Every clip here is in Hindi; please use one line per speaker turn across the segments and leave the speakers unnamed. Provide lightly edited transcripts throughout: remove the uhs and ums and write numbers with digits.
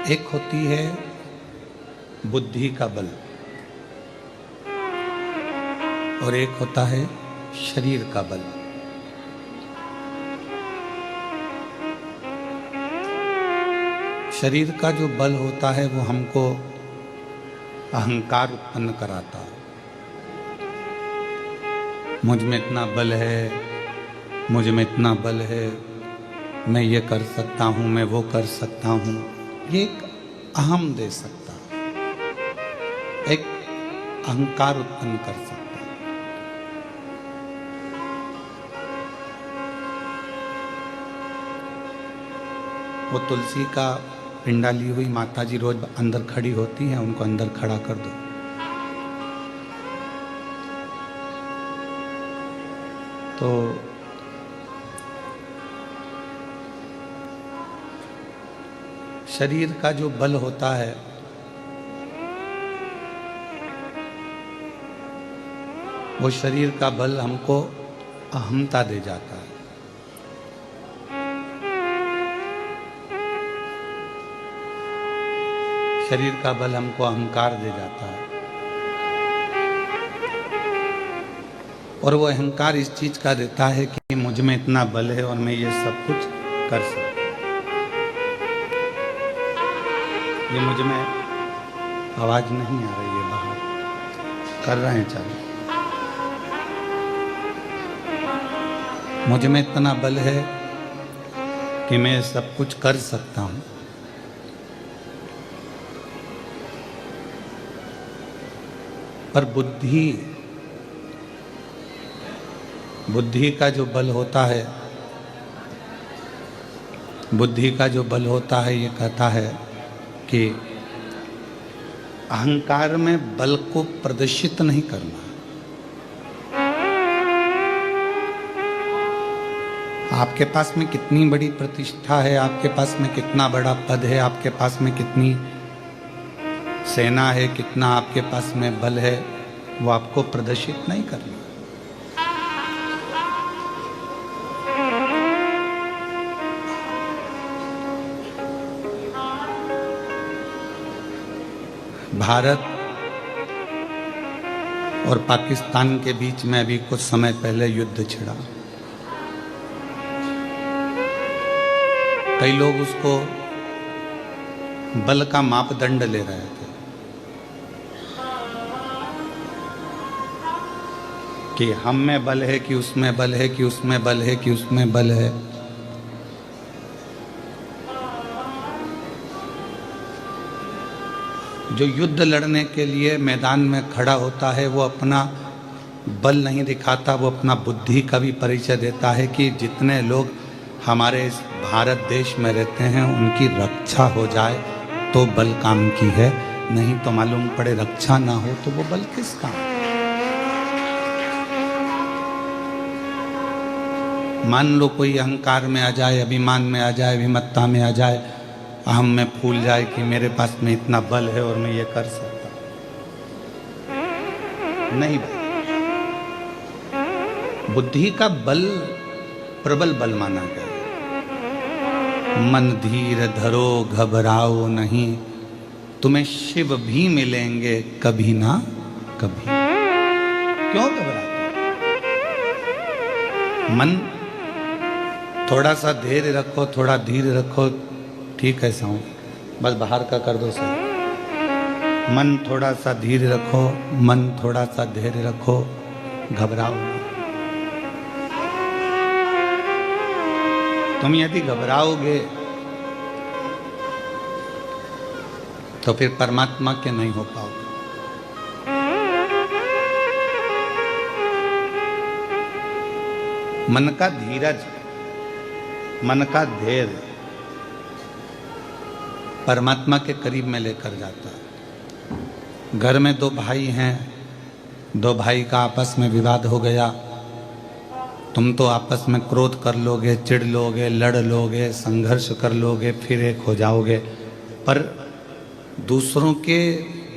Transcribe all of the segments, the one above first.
एक होती है बुद्धि का बल और एक होता है शरीर का बल। शरीर का जो बल होता है वो हमको अहंकार उत्पन्न कराता है। मुझ में इतना बल है, मुझ में इतना बल है, मैं ये कर सकता हूँ, मैं वो कर सकता हूँ। ये एक अहम दे सकता है, एक अहंकार उत्पन्न कर सकता है। वो तुलसी का पिंडा ली हुई माता जी रोज अंदर खड़ी होती हैं, उनको अंदर खड़ा कर दो। तो शरीर का जो बल होता है वो शरीर का बल हमको अहमता दे जाता है। शरीर का बल हमको अहंकार दे जाता है और वो अहंकार इस चीज का देता है कि मुझ में इतना बल है और मैं ये सब कुछ कर सकता हूं। ये मुझ में आवाज नहीं आ रही है, बाहर कर रहे हैं चालू। मुझ में इतना बल है कि मैं सब कुछ कर सकता हूं। पर बुद्धि का जो बल होता है, बुद्धि का जो बल होता है ये कहता है कि अहंकार में बल को प्रदर्शित नहीं करना। आपके पास में कितनी बड़ी प्रतिष्ठा है, आपके पास में कितना बड़ा पद है, आपके पास में कितनी सेना है, कितना आपके पास में बल है, वो आपको प्रदर्शित नहीं करना। भारत और पाकिस्तान के बीच में अभी कुछ समय पहले युद्ध छिड़ा। कई लोग उसको बल का मापदंड ले रहे थे कि हम में बल है कि उसमें बल है, कि उसमें बल है, कि उसमें बल है। जो युद्ध लड़ने के लिए मैदान में खड़ा होता है वो अपना बल नहीं दिखाता, वो अपना बुद्धि का भी परिचय देता है कि जितने लोग हमारे इस भारत देश में रहते हैं उनकी रक्षा हो जाए तो बल काम की है, नहीं तो मालूम पड़े रक्षा ना हो तो वो बल किस काम। मान लो कोई अहंकार में आ जाए, अभिमान में आ जाए, अभिमत्ता में आ जाए, अहम में फूल जाए कि मेरे पास में इतना बल है और मैं ये कर सकता हूं। नहीं भाई, बुद्धि का बल प्रबल बल माना गया। मन धीर धरो घबराओ नहीं, तुम्हें शिव भी मिलेंगे कभी ना कभी। क्यों घबराते? मन थोड़ा सा धैर्य रखो, थोड़ा धीर रखो, ठीक है साऊं, बस बाहर का कर दो सर। मन थोड़ा सा धीर रखो, मन थोड़ा सा धैर्य रखो, घबराओ। तुम यदि घबराओगे तो फिर परमात्मा के नहीं हो पाओगे। मन का धीरज, मन का धैर्य परमात्मा के करीब में लेकर जाता है। घर में दो भाई हैं, दो भाई का आपस में विवाद हो गया, तुम तो आपस में क्रोध कर लोगे, चिढ़ लोगे, लड़ लोगे, संघर्ष कर लोगे, फिर एक हो जाओगे। पर दूसरों के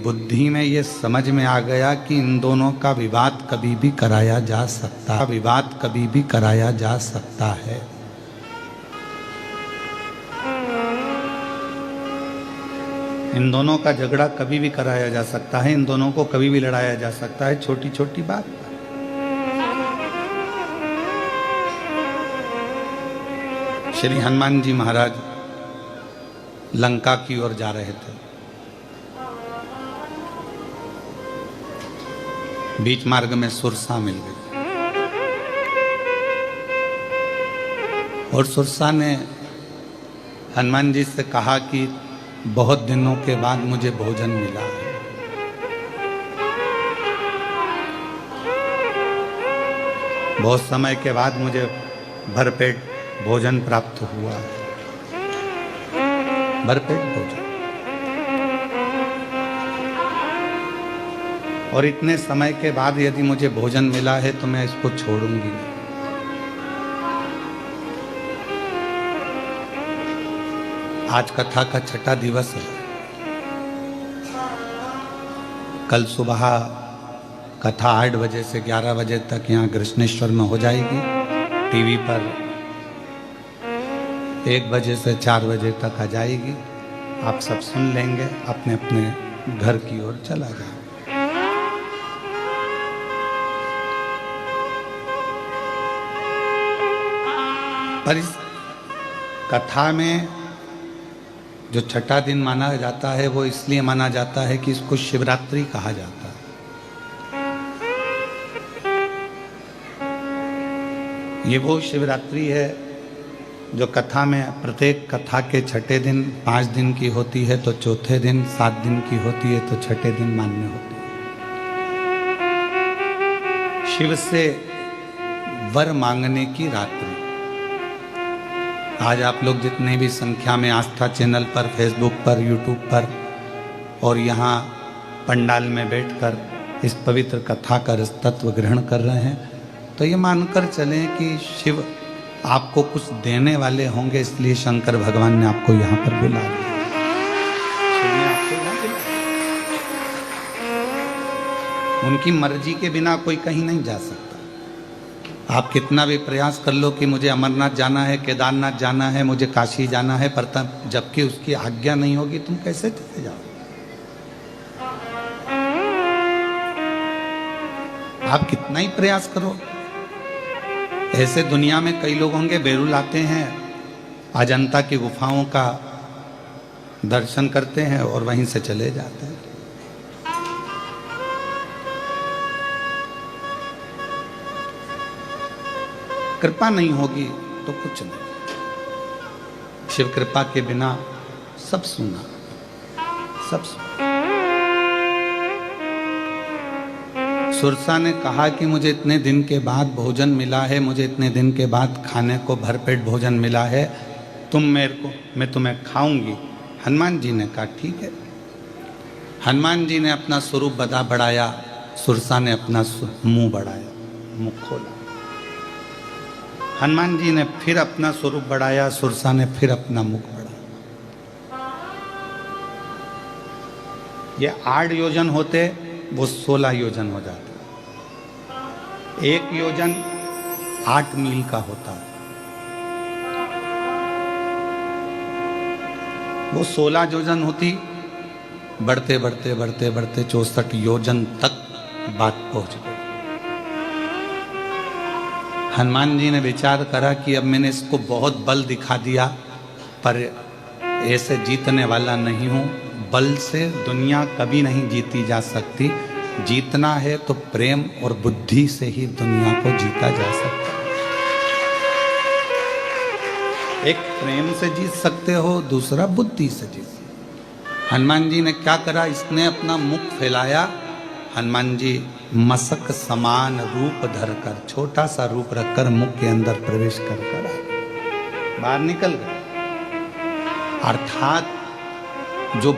बुद्धि में ये समझ में आ गया कि इन दोनों का विवाद कभी भी कराया जा सकता है, विवाद कभी भी कराया जा सकता है। इन दोनों का झगड़ा कभी भी कराया जा सकता है, इन दोनों को कभी भी लड़ाया जा सकता है, छोटी छोटी बात पर। श्री हनुमान जी महाराज लंका की ओर जा रहे थे। बीच मार्ग में सुरसा मिल गई और सुरसा ने हनुमान जी से कहा कि बहुत दिनों के बाद मुझे भोजन मिला है। बहुत समय के बाद मुझे भरपेट भोजन प्राप्त हुआ है, भरपेट भोजन। और इतने समय के बाद यदि मुझे भोजन मिला है तो मैं इसको छोड़ूंगी नहीं। आज कथा का छठा दिवस है। कल सुबह कथा 8 बजे से 11 बजे तक यहाँ कृष्णेश्वर में हो जाएगी। टीवी पर 1 बजे से 4 बजे तक आ जाएगी। आप सब सुन लेंगे, अपने अपने घर की ओर चला जाए। पर इस कथा में जो छठा दिन माना जाता है वो इसलिए माना जाता है कि इसको शिवरात्रि कहा जाता है। ये वो शिवरात्रि है जो कथा में प्रत्येक कथा के छठे दिन 5 दिन की होती है, तो चौथे दिन 7 दिन की होती है, तो छठे दिन मान्य होती है। शिव से वर मांगने की रात्रि। आज आप लोग जितने भी संख्या में आस्था चैनल पर, फेसबुक पर, यूट्यूब पर और यहाँ पंडाल में बैठकर इस पवित्र कथा का रसतत्व ग्रहण कर रहे हैं, तो ये मानकर चलें कि शिव आपको कुछ देने वाले होंगे, इसलिए शंकर भगवान ने आपको यहाँ पर बुला लिया। शिव ने आपको यहाँ बुलाया। उनकी मर्जी के बिना कोई कहीं नहीं जा सकता। आप कितना भी प्रयास कर लो कि मुझे अमरनाथ जाना है, केदारनाथ जाना है, मुझे काशी जाना है, पर तब जबकि उसकी आज्ञा नहीं होगी तुम कैसे चले जाओ? आप कितना ही प्रयास करो। ऐसे दुनिया में कई लोग होंगे, बेरुल आते हैं, अजंता की गुफाओं का दर्शन करते हैं और वहीं से चले जाते हैं। कृपा नहीं होगी तो कुछ नहीं। शिव कृपा के बिना सब सुना, सब सुना। सुरसा ने कहा कि मुझे इतने दिन के बाद भोजन मिला है, मुझे इतने दिन के बाद खाने को भरपेट भोजन मिला है, तुम मेरे को, मैं तुम्हें खाऊंगी। हनुमान जी ने कहा ठीक है। हनुमान जी ने अपना स्वरूप बढ़ाया, सुरसा ने अपना मुंह बढ़ाया, मुंह खोला। हनुमान जी ने फिर अपना स्वरूप बढ़ाया, सुरसा ने फिर अपना मुख बढ़ाया। ये 8 योजन होते, वो 16 योजन हो जाते। 1 योजन 8 मील का होता है, वो 16 योजन होती। बढ़ते बढ़ते बढ़ते बढ़ते 64 योजन तक बात पहुंच गई। हनुमान जी ने विचार करा कि अब मैंने इसको बहुत बल दिखा दिया, पर ऐसे जीतने वाला नहीं हूं। बल से दुनिया कभी नहीं जीती जा सकती। जीतना है तो प्रेम और बुद्धि से ही दुनिया को जीता जा सकता है। एक प्रेम से जीत सकते हो, दूसरा बुद्धि से जीत सकते। हनुमान जी ने क्या करा, इसने अपना मुख फैलाया। हनुमान जी मशक समान रूप धरकर, छोटा सा रूप रखकर मुख के अंदर प्रवेश कर बाहर निकल गए। अर्थात जो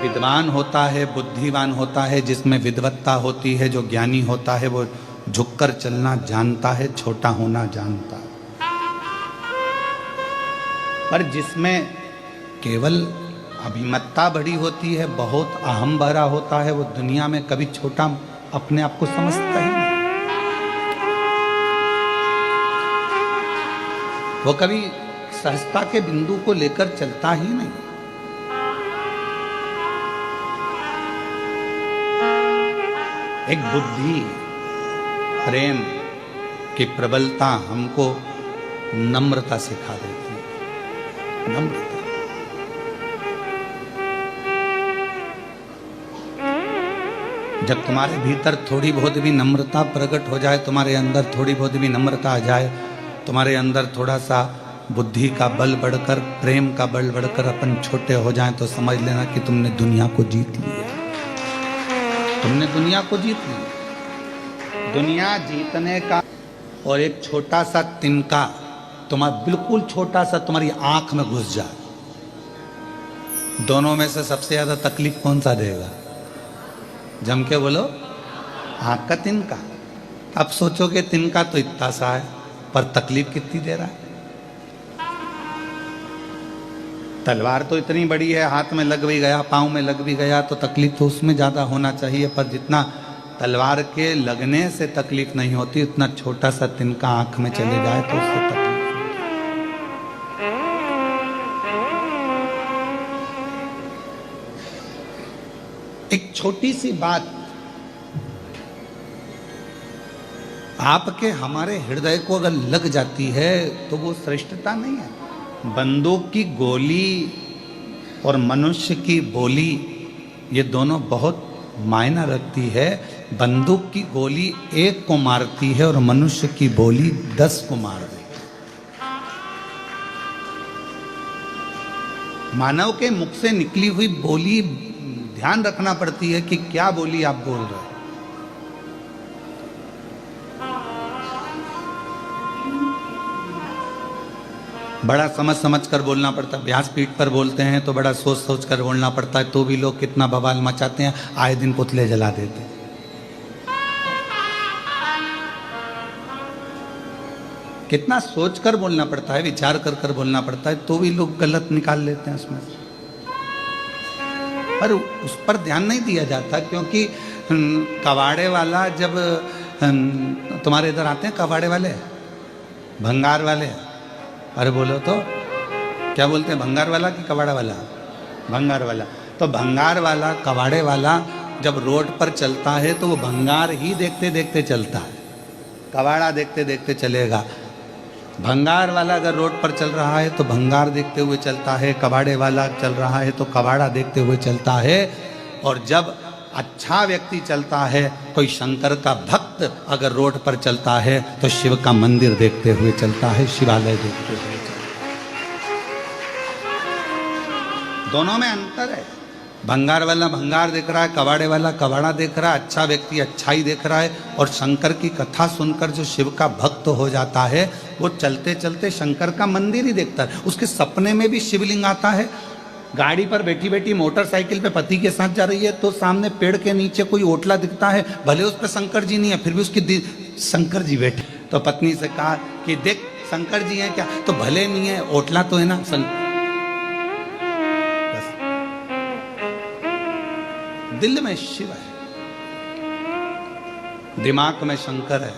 विद्वान होता है, बुद्धिवान होता है, जिसमें विद्वत्ता होती है, जो ज्ञानी होता है, वो झुककर चलना जानता है, छोटा होना जानता है। पर जिसमें केवल अभिमत्ता बड़ी होती है, बहुत अहम भरा होता है, वो दुनिया में कभी छोटा अपने आप को समझता ही नहीं। वो कभी सहजता के बिंदु को लेकर चलता ही नहीं। एक बुद्धि, प्रेम की प्रबलता हमको नम्रता सिखा देती है। नम्रता, जब तुम्हारे भीतर थोड़ी बहुत भी नम्रता प्रकट हो जाए, तुम्हारे अंदर थोड़ी बहुत भी नम्रता आ जाए, तुम्हारे अंदर थोड़ा सा बुद्धि का बल बढ़कर, प्रेम का बल बढ़कर अपन छोटे हो जाएं, तो समझ लेना कि तुमने दुनिया को जीत लिया। तुमने दुनिया को जीत लिया। दुनिया जीतने का और एक छोटा सा तिनका तुम्हारा, बिल्कुल छोटा सा तुम्हारी आंख में घुस जाए, दोनों में से सबसे ज्यादा तकलीफ कौन सा देगा? जम के बोलो, आंख का तिनका। अब सोचोगे तिनका तो इतना सा है, पर तकलीफ कितनी दे रहा है। तलवार तो इतनी बड़ी है, हाथ में लग भी गया, पाँव में लग भी गया, तो तकलीफ तो उसमें ज़्यादा होना चाहिए, पर जितना तलवार के लगने से तकलीफ नहीं होती, उतना छोटा सा तिनका आंख में चले जाए तो उससे तकलीफ। एक छोटी सी बात आपके हमारे हृदय को अगर लग जाती है तो वो श्रेष्ठता नहीं है। बंदूक की गोली और मनुष्य की बोली, ये दोनों बहुत मायना रखती है। बंदूक की गोली एक को मारती है और मनुष्य की बोली 10 को मार देती है। मानव के मुख से निकली हुई बोली ध्यान रखना पड़ती है कि क्या बोली आप बोल रहे हो। बड़ा समझ समझ कर बोलना पड़ता है। व्यासपीठ पर बोलते हैं तो बड़ा सोच सोच कर बोलना पड़ता है, तो भी लोग कितना बवाल मचाते हैं, आए दिन पुतले जला देते हैं। कितना सोच कर बोलना पड़ता है, विचार कर कर बोलना पड़ता है, तो भी लोग गलत निकाल लेते हैं उसमें से। पर उस पर ध्यान नहीं दिया जाता, क्योंकि कबाड़े वाला जब तुम्हारे इधर आते हैं, कबाड़े वाले, भंगार वाले, अरे बोलो तो क्या बोलते हैं, भंगार वाला कि कबाड़ा वाला? भंगार वाला। तो भंगार वाला, कबाड़े वाला जब रोड पर चलता है तो वो भंगार ही देखते देखते चलता है, कबाड़ा देखते देखते चलेगा। भंगार वाला अगर रोड पर चल रहा है तो भंगार देखते हुए चलता है, कबाड़े वाला चल रहा है तो कबाड़ा देखते हुए चलता है। और जब अच्छा व्यक्ति चलता है, कोई शंकर का भक्त अगर रोड पर चलता है तो शिव का मंदिर देखते हुए चलता है, शिवालय देखते हुए चलता है। दोनों में अंतर है। भंगार वाला भंगार देख रहा है, कबाड़े वाला कबाड़ा देख रहा है, अच्छा व्यक्ति अच्छाई देख रहा है। और शंकर की कथा सुनकर जो शिव का भक्त हो जाता है, वो चलते चलते शंकर का मंदिर ही देखता है। उसके सपने में भी शिवलिंग आता है। गाड़ी पर बैठी बैठी मोटरसाइकिल पे पति के साथ जा रही है तो सामने पेड़ के नीचे कोई ओटला दिखता है, भले उस पर शंकर जी नहीं है, फिर भी उसकी शंकर जी बैठे। तो पत्नी से कहा कि देख शंकर जी हैं क्या? तो भले नहीं है, ओटला तो है ना। दिल में शिव है, दिमाग में शंकर है,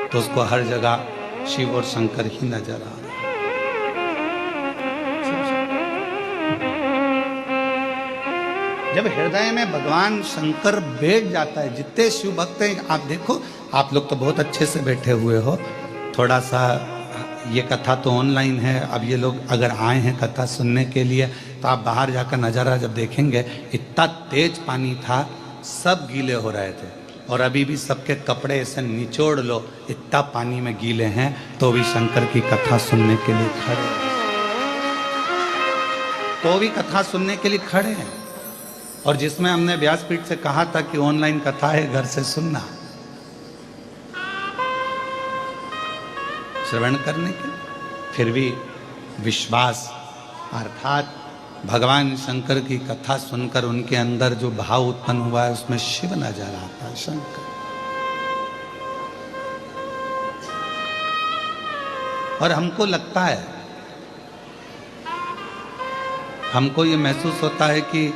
तो उसको हर जगह शिव और शंकर ही नजर आ रहा है। जब हृदय में भगवान शंकर बैठ जाता है, जितने शिव भक्त हैं आप देखो, आप लोग तो बहुत अच्छे से बैठे हुए हो। थोड़ा सा ये कथा तो ऑनलाइन है, अब ये लोग अगर आए हैं कथा सुनने के लिए तो आप बाहर जाकर नज़ारा जब देखेंगे, इतना तेज पानी था, सब गीले हो रहे थे। और अभी भी सबके कपड़े ऐसे निचोड़ लो, इतना पानी में गीले हैं, तो भी शंकर की कथा सुनने के लिए खड़े, तो भी कथा सुनने के लिए खड़े हैं। और जिसमें हमने व्यासपीठ से कहा था कि ऑनलाइन कथा है, घर से सुनना, श्रवण करने के, फिर भी विश्वास, अर्थात भगवान शंकर की कथा सुनकर उनके अंदर जो भाव उत्पन्न हुआ है, उसमें शिव नजर आता है, शंकर। और हमको लगता है, हमको ये महसूस होता है कि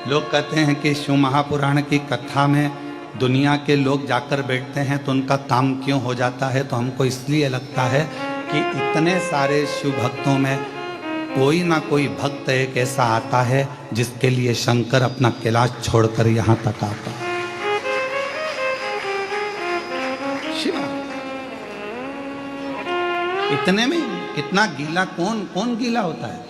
लोग कहते हैं कि शिव महापुराण की कथा में दुनिया के लोग जाकर बैठते हैं तो उनका काम क्यों हो जाता है। तो हमको इसलिए लगता है कि इतने सारे शिव भक्तों में कोई ना कोई भक्त एक ऐसा आता है जिसके लिए शंकर अपना कैलाश छोड़कर यहाँ तक आता है। इतने में कितना गीला, कौन कौन गीला होता है।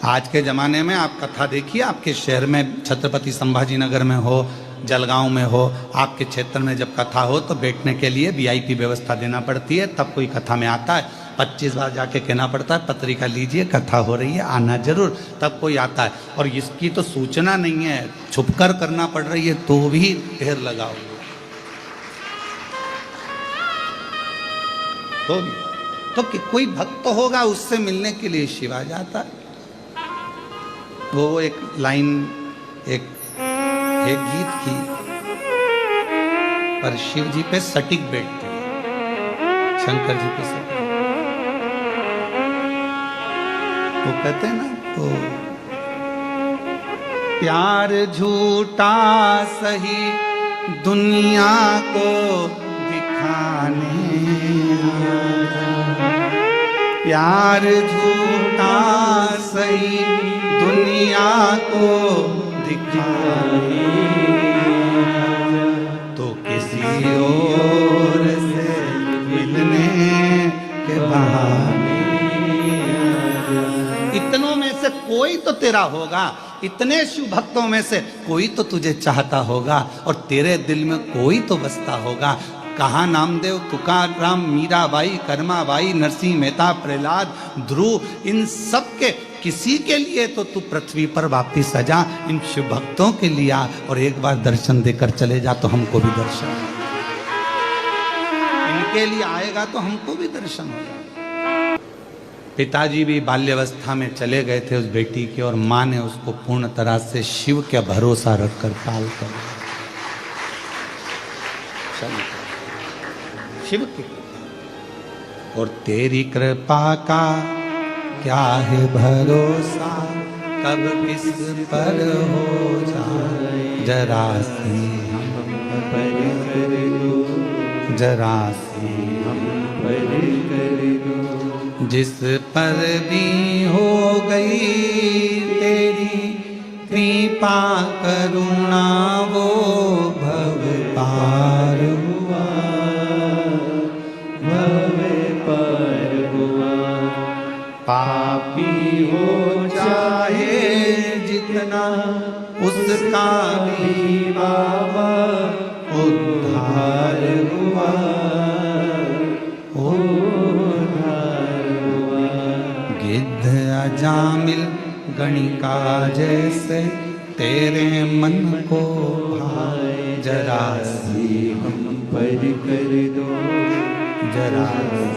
आज के ज़माने में आप कथा देखिए, आपके शहर में छत्रपति संभाजी नगर में हो, जलगांव में हो, आपके क्षेत्र में जब कथा हो तो बैठने के लिए वीआईपी व्यवस्था देना पड़ती है, तब कोई कथा में आता है। 25 बार जाके कहना पड़ता है पत्रिका लीजिए, कथा हो रही है, आना जरूर, तब कोई आता है। और इसकी तो सूचना नहीं है, छुपकर करना पड़ रही है, तो भी ढेर लगाओ होगी। तो कोई भक्त होगा, उससे मिलने के लिए शिव आ जाता है। वो एक लाइन एक गीत की, पर शिव जी पे सटीक बैठती है, शंकर जी पे सटीक। वो कहते हैं ना, तो प्यार झूठा सही दुनिया को दिखाने, प्यार झूठा सही दुनिया को दिखाने, तो किसी और से मिलने के बहाने। इतनों में से कोई तो तेरा होगा, इतने शिव भक्तों में से कोई तो तुझे चाहता होगा, और तेरे दिल में कोई तो बसता होगा। कहाँ नामदेव, तुकाराम, मीराबाई, कर्माबाई, नरसिंह मेहता, प्रहलाद, ध्रुव, इन सब के किसी के लिए तो तू पृथ्वी पर वापिस आ जा। इन शिव भक्तों के लिए आ और एक बार दर्शन देकर चले जा, तो हमको भी दर्शन, इनके लिए आएगा तो हमको भी दर्शन होगा। पिताजी भी बाल्यावस्था में चले गए थे उस बेटी के, और माँ ने उसको पूर्ण तरह से शिव का भरोसा रखकर पाल कर, शिव की, और तेरी कृपा का क्या है भरोसा, कब किस पर हो जाए, जरा सी हम पर कर दो, जरा सी हम पर कर दो। जिस पर भी हो गई तेरी कृपा करुणा, वो भव पार हुआ, भव पार हुआ। पापी हो चाहे जितना, उसका भी बाबा उद्धार हुआ, उद्धार हुआ। गिद्ध अजामिल गणिका जैसे तेरे मन को भाए, जरा सी हम पर कर दो, जरा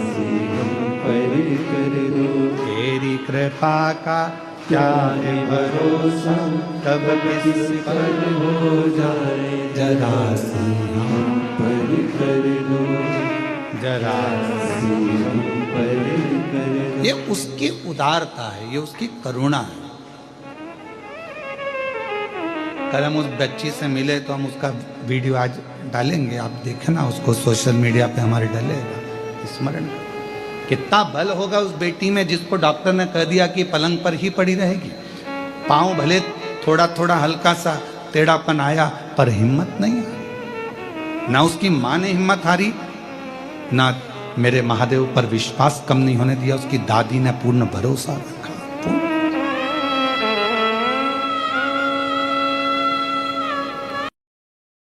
सी हम पर कर दो। तेरी कृपा का क्या है भरोसा, कब किस पर हो जाए, जरा सी हम पर कर दो, जरा सी हम पर कर दो। ये उसकी उदारता है, ये उसकी करुणा है। कल हम उस बच्ची से मिले तो हम उसका वीडियो आज डालेंगे, आप देखें ना उसको, सोशल मीडिया पे हमारे डलेगा, स्मरण करो। कितना बल होगा उस बेटी में, जिसको डॉक्टर ने कह दिया कि पलंग पर ही पड़ी रहेगी। पाँव भले थोड़ा थोड़ा हल्का सा टेढ़ापन आया, पर हिम्मत नहीं हारी। ना उसकी माँ ने हिम्मत हारी, ना मेरे महादेव पर विश्वास कम नहीं होने दिया, उसकी दादी ने पूर्ण भरोसा